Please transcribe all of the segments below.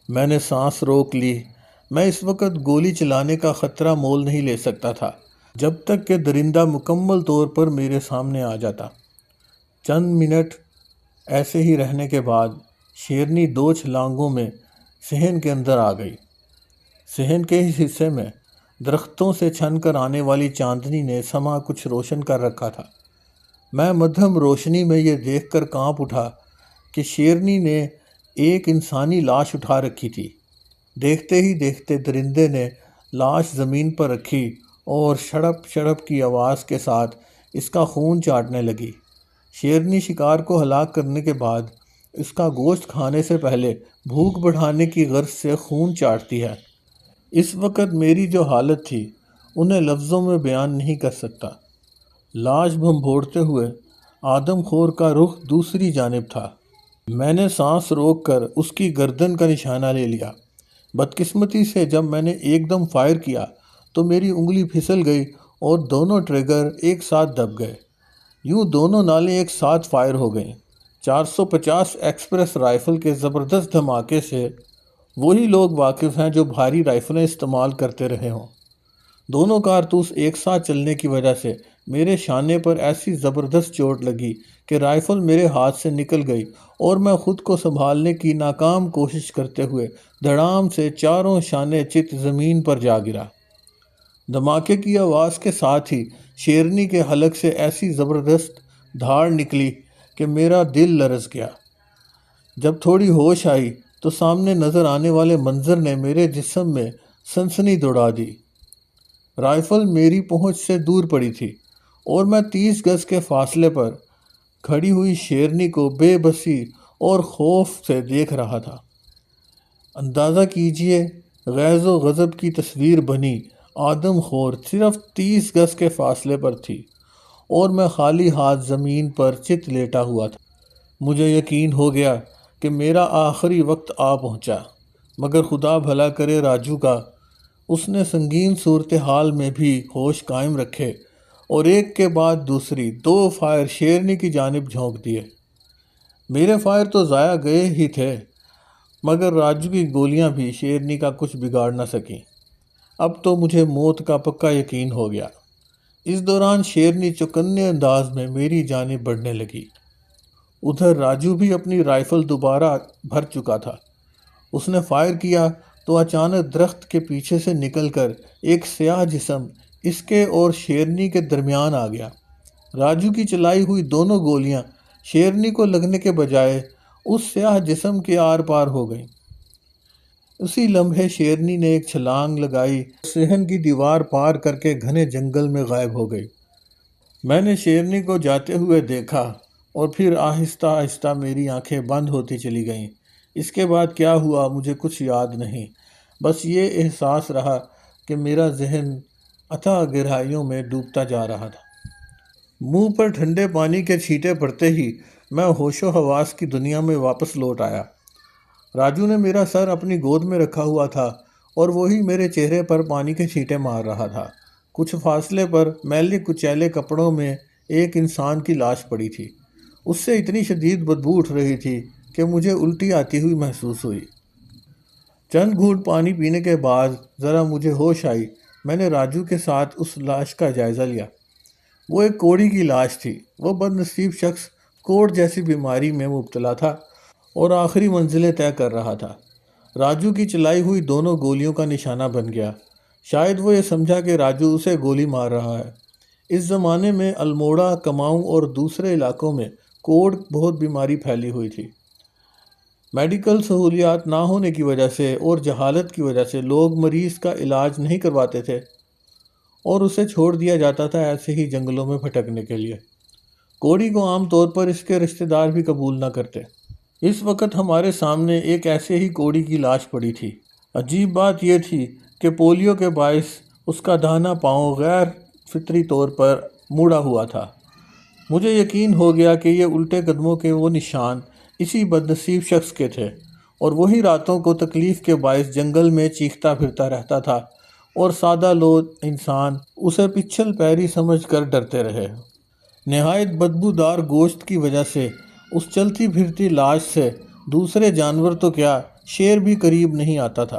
میں نے سانس روک لی۔ میں اس وقت گولی چلانے کا خطرہ مول نہیں لے سکتا تھا جب تک کہ درندہ مکمل طور پر میرے سامنے آ جاتا۔ چند منٹ ایسے ہی رہنے کے بعد شیرنی 2 چھلانگوں میں صحن کے اندر آ گئی۔ صحن کے اس حصے میں درختوں سے چھن کر آنے والی چاندنی نے سما کچھ روشن کر رکھا تھا۔ میں مدھم روشنی میں یہ دیکھ کر کانپ اٹھا کہ شیرنی نے ایک انسانی لاش اٹھا رکھی تھی۔ دیکھتے ہی دیکھتے درندے نے لاش زمین پر رکھی اور شڑپ شڑپ کی آواز کے ساتھ اس کا خون چاٹنے لگی۔ شیرنی شکار کو ہلاک کرنے کے بعد اس کا گوشت کھانے سے پہلے بھوک بڑھانے کی غرض سے خون چاٹتی ہے۔ اس وقت میری جو حالت تھی انہیں لفظوں میں بیان نہیں کر سکتا۔ لاش بھنبھوڑتے ہوئے آدم خور کا رخ دوسری جانب تھا۔ میں نے سانس روک کر اس کی گردن کا نشانہ لے لیا۔ بدقسمتی سے جب میں نے ایک دم فائر کیا تو میری انگلی پھسل گئی اور دونوں ٹریگر ایک ساتھ دب گئے۔ یوں دونوں نالیں ایک ساتھ فائر ہو گئیں۔ 450 ایکسپریس رائفل کے زبردست دھماکے سے وہی لوگ واقف ہیں جو بھاری رائفلیں استعمال کرتے رہے ہوں۔ دونوں کارتوس ایک ساتھ چلنے کی وجہ سے میرے شانے پر ایسی زبردست چوٹ لگی کہ رائفل میرے ہاتھ سے نکل گئی اور میں خود کو سنبھالنے کی ناکام کوشش کرتے ہوئے دھڑام سے چاروں شانے چت زمین پر جا گرا۔ دھماکے کی آواز کے ساتھ ہی شیرنی کے حلق سے ایسی زبردست دھاڑ نکلی کہ میرا دل لرز گیا۔ جب تھوڑی ہوش آئی تو سامنے نظر آنے والے منظر نے میرے جسم میں سنسنی دوڑا دی۔ رائفل میری پہنچ سے دور پڑی تھی اور میں 30 گز کے فاصلے پر کھڑی ہوئی شیرنی کو بے بسی اور خوف سے دیکھ رہا تھا۔ اندازہ کیجئے غیظ و غضب کی تصویر بنی آدم خور صرف 30 گز کے فاصلے پر تھی اور میں خالی ہاتھ زمین پر چت لیٹا ہوا تھا۔ مجھے یقین ہو گیا کہ میرا آخری وقت آ پہنچا، مگر خدا بھلا کرے راجو کا۔ اس نے سنگین صورتحال میں بھی ہوش قائم رکھے اور ایک کے بعد دوسری 2 فائر شیرنی کی جانب جھونک دیے۔ میرے فائر تو ضائع گئے ہی تھے، مگر راجو کی گولیاں بھی شیرنی کا کچھ بگاڑ نہ سکیں۔ اب تو مجھے موت کا پکا یقین ہو گیا۔ اس دوران شیرنی چوکنے انداز میں میری جانب بڑھنے لگی۔ ادھر راجو بھی اپنی رائفل دوبارہ بھر چکا تھا۔ اس نے فائر کیا تو اچانک درخت کے پیچھے سے نکل کر ایک سیاہ جسم اس کے اور شیرنی کے درمیان آ گیا۔ راجو کی چلائی ہوئی دونوں گولیاں شیرنی کو لگنے کے بجائے اس سیاہ جسم کے آر پار ہو گئیں۔ اسی لمحے شیرنی نے ایک چھلانگ لگائی، صحن کی دیوار پار کر کے گھنے جنگل میں غائب ہو گئی۔ میں نے شیرنی کو جاتے ہوئے دیکھا اور پھر آہستہ آہستہ میری آنکھیں بند ہوتی چلی گئیں۔ اس کے بعد کیا ہوا مجھے کچھ یاد نہیں، بس یہ احساس رہا کہ میرا ذہن اتھاہ گہرائیوں میں ڈوبتا جا رہا تھا۔ منہ پر ٹھنڈے پانی کے چھینٹے پڑتے ہی میں ہوش و حواس کی دنیا میں واپس لوٹ آیا۔ راجو نے میرا سر اپنی گود میں رکھا ہوا تھا اور وہی میرے چہرے پر پانی کے چھینٹے مار رہا تھا۔ کچھ فاصلے پر میلے کچیلے کپڑوں میں ایک انسان کی لاش پڑی تھی۔ اس سے اتنی شدید بدبو اٹھ رہی تھی کہ مجھے الٹی آتی ہوئی محسوس ہوئی۔ چند گھونٹ پانی پینے کے بعد ذرا مجھے ہوش آئی۔ میں نے راجو کے ساتھ اس لاش کا جائزہ لیا۔ وہ ایک کوڑی کی لاش تھی۔ وہ بد نصیب شخص کوڑ جیسی بیماری میں مبتلا تھا اور آخری منزلیں طے کر رہا تھا۔ راجو کی چلائی ہوئی دونوں گولیوں کا نشانہ بن گیا۔ شاید وہ یہ سمجھا کہ راجو اسے گولی مار رہا ہے۔ اس زمانے میں الموڑا، کماؤں اور دوسرے علاقوں میں کوڑ بہت بیماری پھیلی ہوئی تھی۔ میڈیکل سہولیات نہ ہونے کی وجہ سے اور جہالت کی وجہ سے لوگ مریض کا علاج نہیں کرواتے تھے اور اسے چھوڑ دیا جاتا تھا ایسے ہی جنگلوں میں بھٹکنے کے لیے۔ کوڑی کو عام طور پر اس کے رشتہ دار بھی قبول نہ کرتے۔ اس وقت ہمارے سامنے ایک ایسے ہی کوڑی کی لاش پڑی تھی۔ عجیب بات یہ تھی کہ پولیو کے باعث اس کا داہنا پاؤں غیر فطری طور پر مڑا ہوا تھا۔ مجھے یقین ہو گیا کہ یہ الٹے قدموں کے وہ نشان اسی بد نصیب شخص کے تھے اور وہی راتوں کو تکلیف کے باعث جنگل میں چیختا پھرتا رہتا تھا اور سادہ لوح انسان اسے پچھل پیری سمجھ کر ڈرتے رہے۔ نہایت بدبودار گوشت کی وجہ سے اس چلتی پھرتی لاش سے دوسرے جانور تو کیا، شیر بھی قریب نہیں آتا تھا۔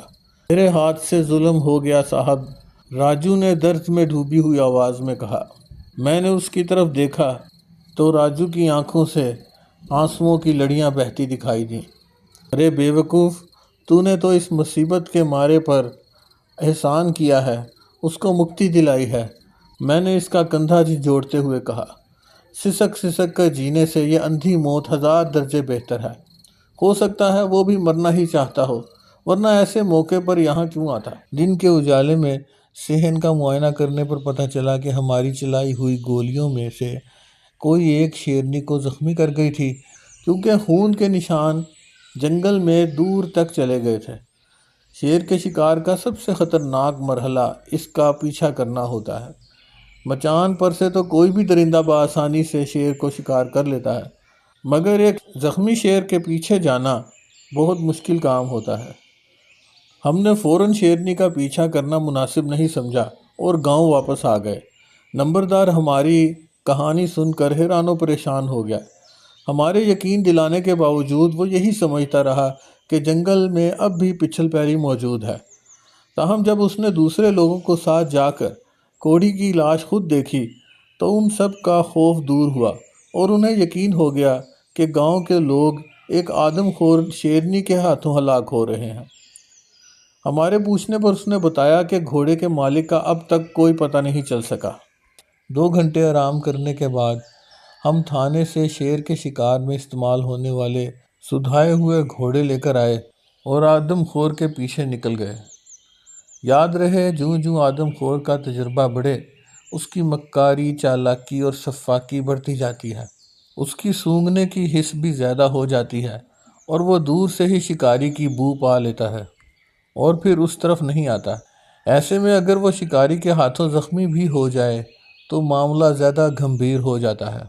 میرے ہاتھ سے ظلم ہو گیا صاحب، راجو نے درد میں ڈوبی ہوئی آواز میں کہا۔ میں نے اس کی طرف دیکھا تو راجو کی آنکھوں سے آنسوؤں کی لڑیاں بہتی دکھائی دیں۔ ارے بے وقوف، تو نے تو اس مصیبت کے مارے پر احسان کیا ہے، اس کو مکتی دلائی ہے، میں نے اس کا کندھا جھنجھوڑتے ہوئے کہا۔ سسک سسک کر جینے سے یہ اندھی موت 1000 درجے بہتر ہے۔ ہو سکتا ہے وہ بھی مرنا ہی چاہتا ہو، ورنہ ایسے موقع پر یہاں کیوں آتا؟ دن کے اجالے میں صحن کا معائنہ کرنے پر پتہ چلا کہ ہماری چلائی ہوئی گولیوں میں سے کوئی ایک شیرنی کو زخمی کر گئی تھی، کیونکہ خون کے نشان جنگل میں دور تک چلے گئے تھے۔ شیر کے شکار کا سب سے خطرناک مرحلہ اس کا پیچھا کرنا ہوتا ہے۔ مچان پر سے تو کوئی بھی درندہ بآسانی سے شیر کو شکار کر لیتا ہے، مگر ایک زخمی شیر کے پیچھے جانا بہت مشکل کام ہوتا ہے۔ ہم نے فوراً شیرنی کا پیچھا کرنا مناسب نہیں سمجھا اور گاؤں واپس آ گئے۔ نمبردار ہماری کہانی سن کر حیران و پریشان ہو گیا۔ ہمارے یقین دلانے کے باوجود وہ یہی سمجھتا رہا کہ جنگل میں اب بھی پچھل پیری موجود ہے۔ تاہم جب اس نے دوسرے لوگوں کو ساتھ جا کر کوڑی کی لاش خود دیکھی تو ان سب کا خوف دور ہوا اور انہیں یقین ہو گیا کہ گاؤں کے لوگ ایک آدم خور شیرنی کے ہاتھوں ہلاک ہو رہے ہیں۔ ہمارے پوچھنے پر اس نے بتایا کہ گھوڑے کے مالک کا اب تک کوئی پتہ نہیں چل سکا۔ 2 گھنٹے آرام کرنے کے بعد ہم تھانے سے شیر کے شکار میں استعمال ہونے والے سدھائے ہوئے گھوڑے لے کر آئے اور آدم خور کے پیچھے نکل گئے۔ یاد رہے، جوں جوں آدم خور کا تجربہ بڑھے، اس کی مکاری، چالاکی اور سفاکی بڑھتی جاتی ہے۔ اس کی سونگھنے کی حس بھی زیادہ ہو جاتی ہے اور وہ دور سے ہی شکاری کی بو پا لیتا ہے اور پھر اس طرف نہیں آتا۔ ایسے میں اگر وہ شکاری کے ہاتھوں زخمی بھی ہو جائے تو معاملہ زیادہ گھمبیر ہو جاتا ہے۔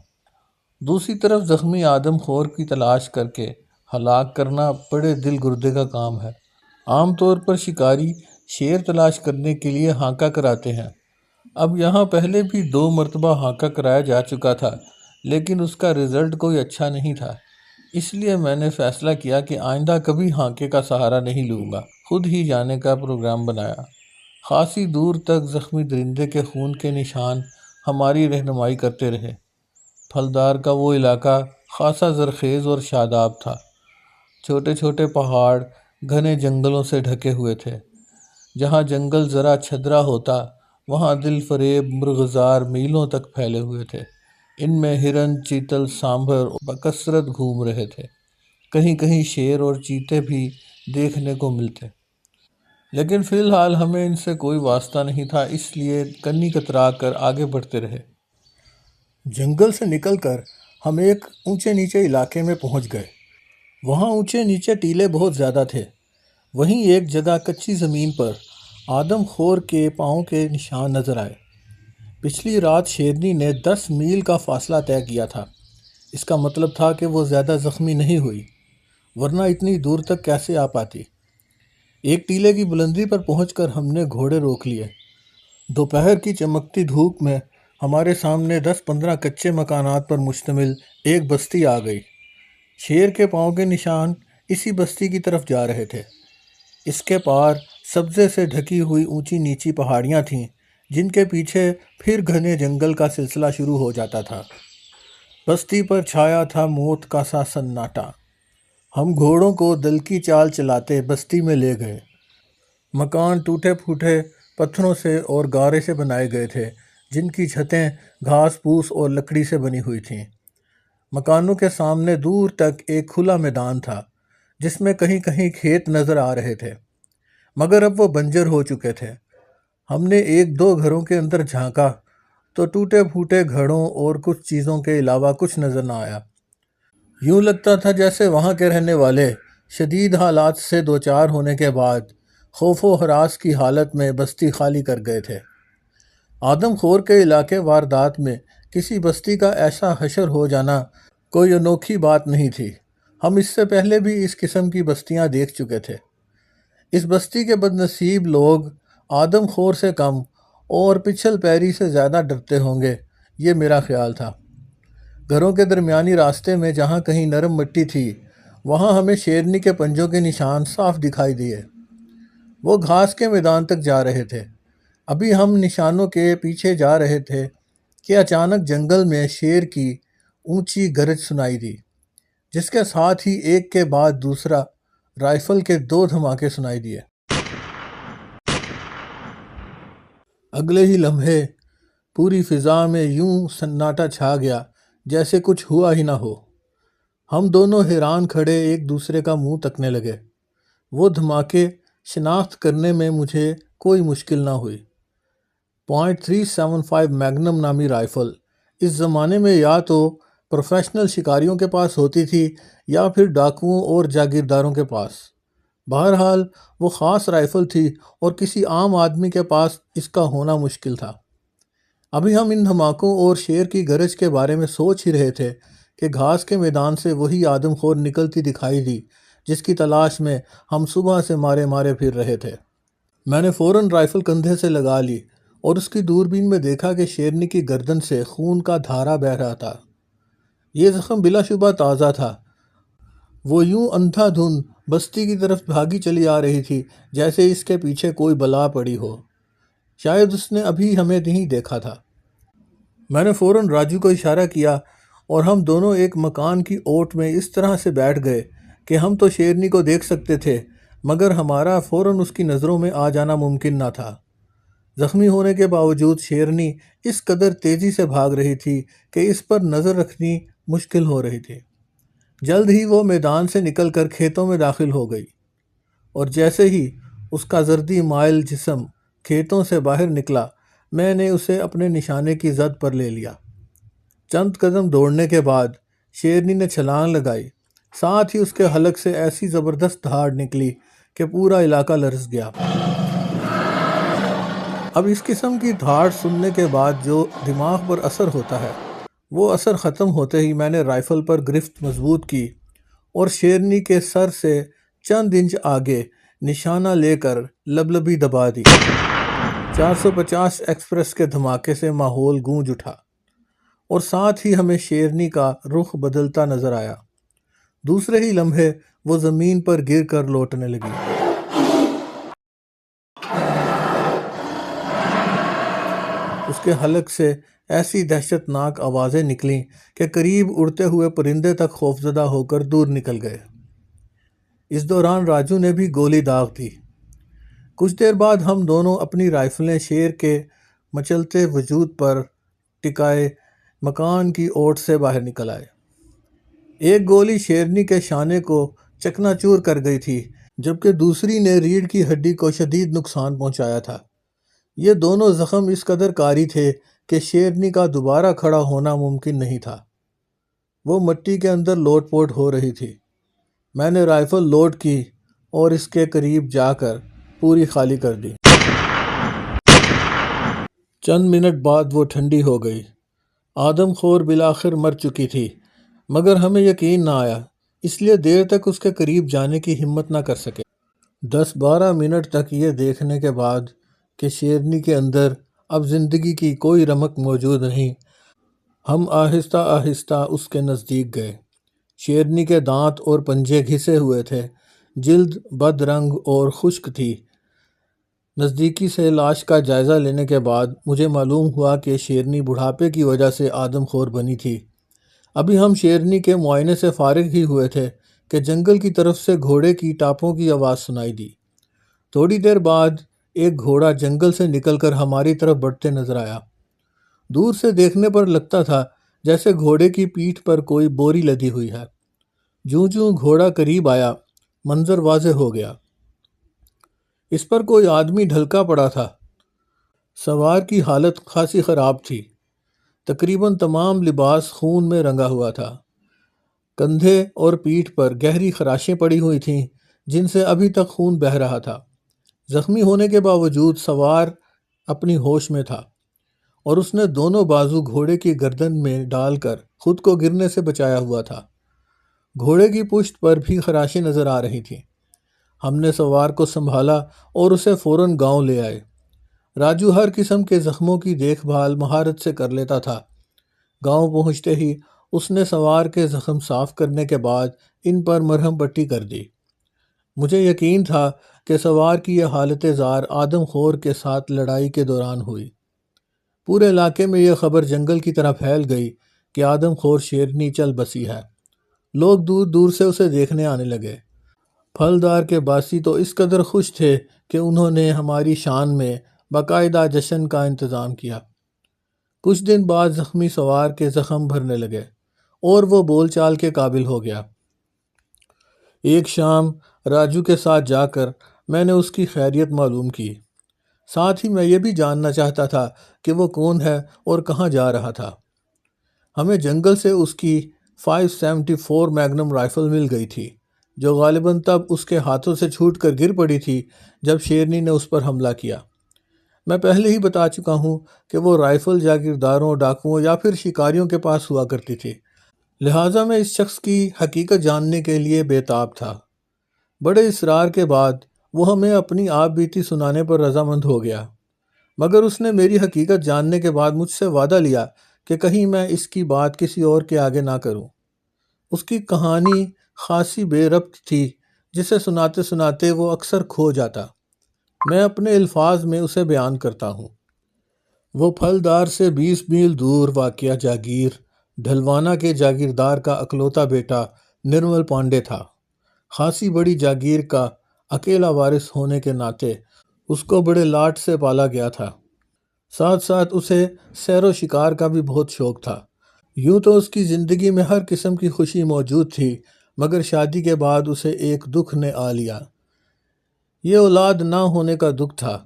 دوسری طرف زخمی آدم خور کی تلاش کر کے ہلاک کرنا بڑے دل گردے کا کام ہے۔ عام طور پر شکاری شیر تلاش کرنے کے لیے ہانکا کراتے ہیں۔ اب یہاں پہلے بھی 2 مرتبہ ہانکا کرایا جا چکا تھا، لیکن اس کا رزلٹ کوئی اچھا نہیں تھا۔ اس لیے میں نے فیصلہ کیا کہ آئندہ کبھی ہانکے کا سہارا نہیں لوں گا، خود ہی جانے کا پروگرام بنایا۔ خاصی دور تک زخمی درندے کے خون کے نشان ہماری رہنمائی کرتے رہے۔ پھلدار کا وہ علاقہ خاصا زرخیز اور شاداب تھا۔ چھوٹے چھوٹے پہاڑ گھنے جنگلوں سے ڈھکے ہوئے تھے۔ جہاں جنگل ذرا چھدرا ہوتا، وہاں دل فریب مرغزار میلوں تک پھیلے ہوئے تھے۔ ان میں ہرن، چیتل، سانبھر بکثرت گھوم رہے تھے۔ کہیں کہیں شیر اور چیتے بھی دیکھنے کو ملتے، لیکن فی الحال ہمیں ان سے کوئی واسطہ نہیں تھا، اس لیے کنی کترا کر آگے بڑھتے رہے۔ جنگل سے نکل کر ہم ایک اونچے نیچے علاقے میں پہنچ گئے۔ وہاں اونچے نیچے ٹیلے بہت زیادہ تھے۔ وہیں ایک جگہ کچی زمین پر آدم خور کے پاؤں کے نشان نظر آئے۔ پچھلی رات شیرنی نے 10 میل کا فاصلہ طے کیا تھا۔ اس کا مطلب تھا کہ وہ زیادہ زخمی نہیں ہوئی، ورنہ اتنی دور تک کیسے آ پاتی۔ ایک ٹیلے کی بلندی پر پہنچ کر ہم نے گھوڑے روک لیے۔ دوپہر کی چمکتی دھوپ میں ہمارے سامنے 10-15 کچے مکانات پر مشتمل ایک بستی آ گئی۔ شیر کے پاؤں کے نشان اسی بستی کی طرف جا رہے تھے۔ اس کے پار سبزے سے ڈھکی ہوئی اونچی نیچی پہاڑیاں تھیں، جن کے پیچھے پھر گھنے جنگل کا سلسلہ شروع ہو جاتا تھا۔ بستی پر چھایا تھا موت کا سا سناٹا۔ ہم گھوڑوں کو دل کی چال چلاتے بستی میں لے گئے۔ مکان ٹوٹے پھوٹے پتھروں سے اور گارے سے بنائے گئے تھے، جن کی چھتیں گھاس پھوس اور لکڑی سے بنی ہوئی تھیں۔ مکانوں کے سامنے دور تک ایک کھلا میدان تھا، جس میں کہیں کہیں کھیت نظر آ رہے تھے، مگر اب وہ بنجر ہو چکے تھے۔ ہم نے 1-2 گھروں کے اندر جھانکا تو ٹوٹے پھوٹے گھروں اور کچھ چیزوں کے علاوہ کچھ نظر نہ آیا۔ یوں لگتا تھا جیسے وہاں کے رہنے والے شدید حالات سے دوچار ہونے کے بعد خوف و ہراس کی حالت میں بستی خالی کر گئے تھے۔ آدم خور کے علاقے واردات میں کسی بستی کا ایسا حشر ہو جانا کوئی انوکھی بات نہیں تھی۔ ہم اس سے پہلے بھی اس قسم کی بستیاں دیکھ چکے تھے۔ اس بستی کے بد نصیب لوگ آدم خور سے کم اور پچھل پیری سے زیادہ ڈرتے ہوں گے، یہ میرا خیال تھا۔ گھروں کے درمیانی راستے میں جہاں کہیں نرم مٹی تھی، وہاں ہمیں شیرنی کے پنجوں کے نشان صاف دکھائی دیے۔ وہ گھاس کے میدان تک جا رہے تھے۔ ابھی ہم نشانوں کے پیچھے جا رہے تھے کہ اچانک جنگل میں شیر کی اونچی گرج سنائی دی، جس کے ساتھ ہی ایک کے بعد دوسرا رائفل کے 2 دھماکے سنائی دیے۔ اگلے ہی لمحے پوری فضا میں یوں سناٹا چھا گیا جیسے کچھ ہوا ہی نہ ہو۔ ہم دونوں حیران کھڑے ایک دوسرے کا منہ تکنے لگے۔ وہ دھماکے شناخت کرنے میں مجھے کوئی مشکل نہ ہوئی۔ .375 میگنم نامی رائفل اس زمانے میں یا تو پروفیشنل شکاریوں کے پاس ہوتی تھی یا پھر ڈاکوؤں اور جاگیرداروں کے پاس۔ بہرحال وہ خاص رائفل تھی اور کسی عام آدمی کے پاس اس کا ہونا مشکل تھا۔ ابھی ہم ان دھماکوں اور شیر کی گرج کے بارے میں سوچ ہی رہے تھے کہ گھاس کے میدان سے وہی آدم خور نکلتی دکھائی دی جس کی تلاش میں ہم صبح سے مارے مارے پھر رہے تھے۔ میں نے فوراً رائفل کندھے سے لگا لی اور اس کی دوربین میں دیکھا کہ شیرنی کی گردن سے خون کا دھارا بہہ رہا تھا۔ یہ زخم بلا شبہ تازہ تھا۔ وہ یوں اندھا دھند بستی کی طرف بھاگی چلی آ رہی تھی جیسے اس کے پیچھے کوئی بلا پڑی ہو۔ شاید اس نے ابھی ہمیں نہیں دیکھا تھا۔ میں نے فوراً راجو کو اشارہ کیا اور ہم دونوں ایک مکان کی اوٹ میں اس طرح سے بیٹھ گئے کہ ہم تو شیرنی کو دیکھ سکتے تھے مگر ہمارا فوراً اس کی نظروں میں آ جانا ممکن نہ تھا۔ زخمی ہونے کے باوجود شیرنی اس قدر تیزی سے بھاگ رہی تھی کہ اس پر نظر رکھنی مشکل ہو رہی تھی۔ جلد ہی وہ میدان سے نکل کر کھیتوں میں داخل ہو گئی اور جیسے ہی اس کا زردی مائل جسم کھیتوں سے باہر نکلا میں نے اسے اپنے نشانے کی زد پر لے لیا۔ چند قدم دوڑنے کے بعد شیرنی نے چھلانگ لگائی، ساتھ ہی اس کے حلق سے ایسی زبردست دھاڑ نکلی کہ پورا علاقہ لرز گیا۔ اب اس قسم کی دھاڑ سننے کے بعد جو دماغ پر اثر ہوتا ہے وہ اثر ختم ہوتے ہی میں نے رائفل پر گرفت مضبوط کی اور شیرنی کے سر سے چند انچ آگے نشانہ لے کر لبلبی دبا دی۔ 450 ایکسپریس کے دھماکے سے ماحول گونج اٹھا اور ساتھ ہی ہمیں شیرنی کا رخ بدلتا نظر آیا۔ دوسرے ہی لمحے وہ زمین پر گر کر لوٹنے لگی۔ اس کے حلق سے ایسی دہشت ناک آوازیں نکلیں کہ قریب اڑتے ہوئے پرندے تک خوفزدہ ہو کر دور نکل گئے۔ اس دوران راجو نے بھی گولی داغ دی۔ کچھ دیر بعد ہم دونوں اپنی رائفلیں شیر کے مچلتے وجود پر ٹکائے مکان کی اوٹ سے باہر نکل آئے۔ ایک گولی شیرنی کے شانے کو چکنا چور کر گئی تھی جبکہ دوسری نے ریڑھ کی ہڈی کو شدید نقصان پہنچایا تھا۔ یہ دونوں زخم اس قدر کاری تھے کہ شیرنی کا دوبارہ کھڑا ہونا ممکن نہیں تھا۔ وہ مٹی کے اندر لوٹ پوٹ ہو رہی تھی۔ میں نے رائفل لوڈ کی اور اس کے قریب جا کر پوری خالی کر دی۔ چند منٹ بعد وہ ٹھنڈی ہو گئی۔ آدم خور بالآخر مر چکی تھی مگر ہمیں یقین نہ آیا، اس لیے دیر تک اس کے قریب جانے کی ہمت نہ کر سکے۔ 10-12 منٹ تک یہ دیکھنے کے بعد کہ شیرنی کے اندر اب زندگی کی کوئی رمق موجود نہیں، ہم آہستہ آہستہ اس کے نزدیک گئے۔ شیرنی کے دانت اور پنجے گھسے ہوئے تھے، جلد بد رنگ اور خشک تھی۔ نزدیکی سے لاش کا جائزہ لینے کے بعد مجھے معلوم ہوا کہ شیرنی بڑھاپے کی وجہ سے آدم خور بنی تھی۔ ابھی ہم شیرنی کے معائنے سے فارغ ہی ہوئے تھے کہ جنگل کی طرف سے گھوڑے کی ٹاپوں کی آواز سنائی دی۔ تھوڑی دیر بعد ایک گھوڑا جنگل سے نکل کر ہماری طرف بڑھتے نظر آیا۔ دور سے دیکھنے پر لگتا تھا جیسے گھوڑے کی پیٹھ پر کوئی بوری لدی ہوئی ہے۔ جوں جوں گھوڑا قریب آیا منظر واضح ہو گیا۔ اس پر کوئی آدمی ڈھلکا پڑا تھا۔ سوار کی حالت خاصی خراب تھی، تقریباً تمام لباس خون میں رنگا ہوا تھا۔ کندھے اور پیٹھ پر گہری خراشیں پڑی ہوئی تھیں جن سے ابھی تک خون بہہ رہا تھا۔ زخمی ہونے کے باوجود سوار اپنی ہوش میں تھا اور اس نے دونوں بازو گھوڑے کی گردن میں ڈال کر خود کو گرنے سے بچایا ہوا تھا۔ گھوڑے کی پشت پر بھی خراشیں نظر آ رہی تھیں۔ ہم نے سوار کو سنبھالا اور اسے فوراً گاؤں لے آئے۔ راجو ہر قسم کے زخموں کی دیکھ بھال مہارت سے کر لیتا تھا۔ گاؤں پہنچتے ہی اس نے سوار کے زخم صاف کرنے کے بعد ان پر مرہم پٹی کر دی۔ مجھے یقین تھا کہ سوار کی یہ حالت زار آدم خور کے ساتھ لڑائی کے دوران ہوئی۔ پورے علاقے میں یہ خبر جنگل کی طرح پھیل گئی کہ آدم خور شیرنی چل بسی ہے۔ لوگ دور دور سے اسے دیکھنے آنے لگے۔ پھلدار کے باسی تو اس قدر خوش تھے کہ انہوں نے ہماری شان میں باقاعدہ جشن کا انتظام کیا۔ کچھ دن بعد زخمی سوار کے زخم بھرنے لگے اور وہ بول چال کے قابل ہو گیا۔ ایک شام راجو کے ساتھ جا کر میں نے اس کی خیریت معلوم کی۔ ساتھ ہی میں یہ بھی جاننا چاہتا تھا کہ وہ کون ہے اور کہاں جا رہا تھا۔ ہمیں جنگل سے اس کی 574 میگنم رائفل مل گئی تھی، جو غالباً تب اس کے ہاتھوں سے چھوٹ کر گر پڑی تھی جب شیرنی نے اس پر حملہ کیا۔ میں پہلے ہی بتا چکا ہوں کہ وہ رائفل جاگیرداروں، ڈاکوؤں یا پھر شکاریوں کے پاس ہوا کرتی تھی، لہٰذا میں اس شخص کی حقیقت جاننے کے لیے بے تاب تھا۔ بڑے اصرار کے بعد وہ ہمیں اپنی آپ بیتی سنانے پر رضامند ہو گیا، مگر اس نے میری حقیقت جاننے کے بعد مجھ سے وعدہ لیا کہ کہیں میں اس کی بات کسی اور کے آگے نہ کروں۔ اس کی کہانی خاصی بے ربط تھی، جسے سناتے سناتے وہ اکثر کھو جاتا۔ میں اپنے الفاظ میں اسے بیان کرتا ہوں۔ وہ پھلدار سے 20 میل دور واقع جاگیر ڈھلوانا کے جاگیردار کا اکلوتا بیٹا نرمل پانڈے تھا۔ خاصی بڑی جاگیر کا اکیلا وارث ہونے کے ناطے اس کو بڑے لاٹ سے پالا گیا تھا۔ ساتھ ساتھ اسے سیر و شکار کا بھی بہت شوق تھا۔ یوں تو اس کی زندگی میں ہر قسم کی خوشی موجود تھی، مگر شادی کے بعد اسے ایک دکھ نے آ لیا۔ یہ اولاد نہ ہونے کا دکھ تھا۔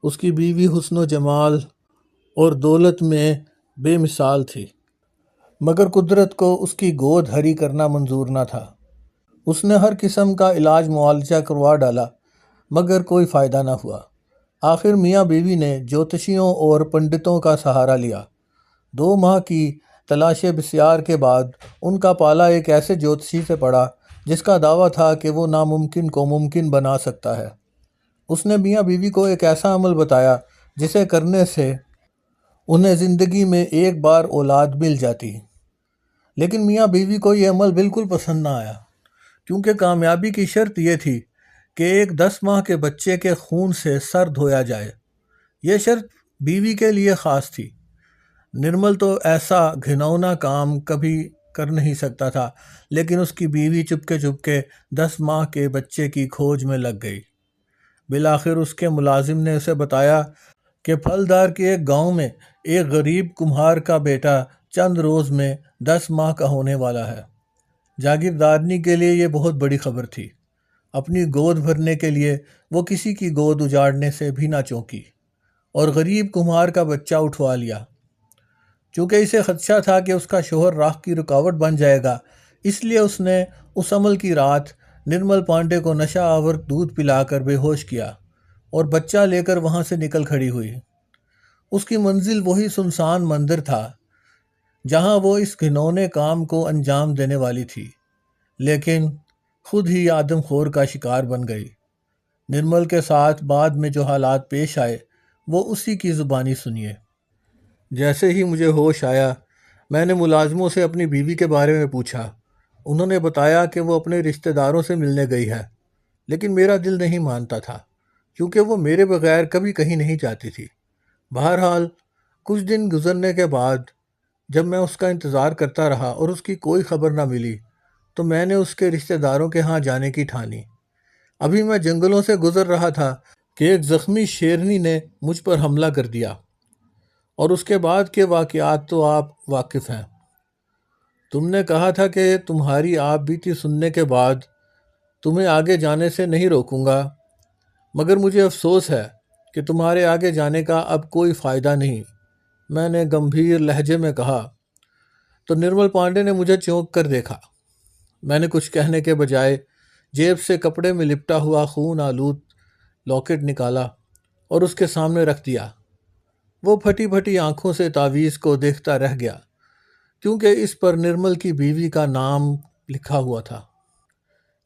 اس کی بیوی حسن و جمال اور دولت میں بے مثال تھی، مگر قدرت کو اس کی گود ہری کرنا منظور نہ تھا۔ اس نے ہر قسم کا علاج معالجہ کروا ڈالا، مگر کوئی فائدہ نہ ہوا۔ آخر میاں بیوی نے جوتشیوں اور پنڈتوں کا سہارا لیا۔ 2 ماہ کی تلاش بسیار کے بعد ان کا پالا ایک ایسے جوتشی سے پڑا جس کا دعویٰ تھا کہ وہ ناممکن کو ممکن بنا سکتا ہے۔ اس نے میاں بیوی کو ایک ایسا عمل بتایا جسے کرنے سے انہیں زندگی میں ایک بار اولاد مل جاتی، لیکن میاں بیوی کو یہ عمل بالکل پسند نہ آیا، کیونکہ کامیابی کی شرط یہ تھی کہ ایک 10 ماہ کے بچے کے خون سے سر دھویا جائے۔ یہ شرط بیوی کے لیے خاص تھی۔ نرمل تو ایسا گھناؤنا کام کبھی کر نہیں سکتا تھا، لیکن اس کی بیوی چپکے چپکے 10 ماہ کے بچے کی کھوج میں لگ گئی۔ بالآخر اس کے ملازم نے اسے بتایا کہ پھلدار کے ایک گاؤں میں ایک غریب کمہار کا بیٹا چند روز میں 10 ماہ کا ہونے والا ہے۔ جاگیردارنی کے لیے یہ بہت بڑی خبر تھی۔ اپنی گود بھرنے کے لیے وہ کسی کی گود اجاڑنے سے بھی نہ چونکی اور غریب کمہار کا بچہ اٹھوا لیا۔ چونکہ اسے خدشہ تھا کہ اس کا شوہر راہ کی رکاوٹ بن جائے گا، اس لیے اس نے اس عمل کی رات نرمل پانڈے کو نشہ آور دودھ پلا کر بے ہوش کیا اور بچہ لے کر وہاں سے نکل کھڑی ہوئی۔ اس کی منزل وہی سنسان مندر تھا جہاں وہ اس گھنونے کام کو انجام دینے والی تھی، لیکن خود ہی آدم خور کا شکار بن گئی۔ نرمل کے ساتھ بعد میں جو حالات پیش آئے وہ اسی کی زبانی سنیے۔ جیسے ہی مجھے ہوش آیا، میں نے ملازموں سے اپنی بیوی کے بارے میں پوچھا۔ انہوں نے بتایا کہ وہ اپنے رشتہ داروں سے ملنے گئی ہے، لیکن میرا دل نہیں مانتا تھا، کیونکہ وہ میرے بغیر کبھی کہیں نہیں جاتی تھی۔ بہرحال کچھ دن گزرنے کے بعد جب میں اس کا انتظار کرتا رہا اور اس کی کوئی خبر نہ ملی، تو میں نے اس کے رشتہ داروں کے ہاں جانے کی ٹھانی۔ ابھی میں جنگلوں سے گزر رہا تھا کہ ایک زخمی شیرنی نے مجھ پر حملہ کر دیا، اور اس کے بعد کے واقعات تو آپ واقف ہیں۔ تم نے کہا تھا کہ تمہاری آپ بیتی سننے کے بعد تمہیں آگے جانے سے نہیں روکوں گا، مگر مجھے افسوس ہے کہ تمہارے آگے جانے کا اب کوئی فائدہ نہیں، میں نے گمبھیر لہجے میں کہا۔ تو نرمل پانڈے نے مجھے چونک کر دیکھا۔ میں نے کچھ کہنے کے بجائے جیب سے کپڑے میں لپٹا ہوا خون آلود لاکٹ نکالا اور اس کے سامنے رکھ دیا۔ وہ پھٹی پھٹی آنکھوں سے تعویذ کو دیکھتا رہ گیا، کیونکہ اس پر نرمل کی بیوی کا نام لکھا ہوا تھا۔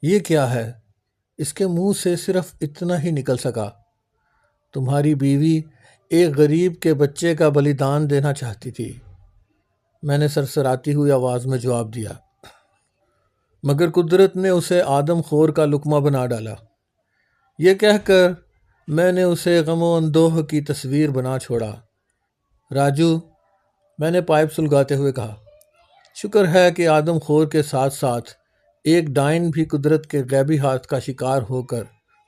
یہ کیا ہے؟ اس کے منہ سے صرف اتنا ہی نکل سکا، تمہاری بیوی ایک غریب کے بچے کا بلیدان دینا چاہتی تھی۔ میں نے سرسراتی ہوئی آواز میں جواب دیا، مگر قدرت نے اسے آدم خور کا لقمہ بنا ڈالا۔ یہ کہہ کر میں نے اسے غم و اندوہ کی تصویر بنا چھوڑا۔ راجو، میں نے پائپ سلگاتے ہوئے کہا، شکر ہے کہ آدم خور کے ساتھ ساتھ ایک ڈائن بھی قدرت کے غیبی ہاتھ کا شکار ہو کر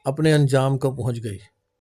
اپنے انجام کو پہنچ گئی۔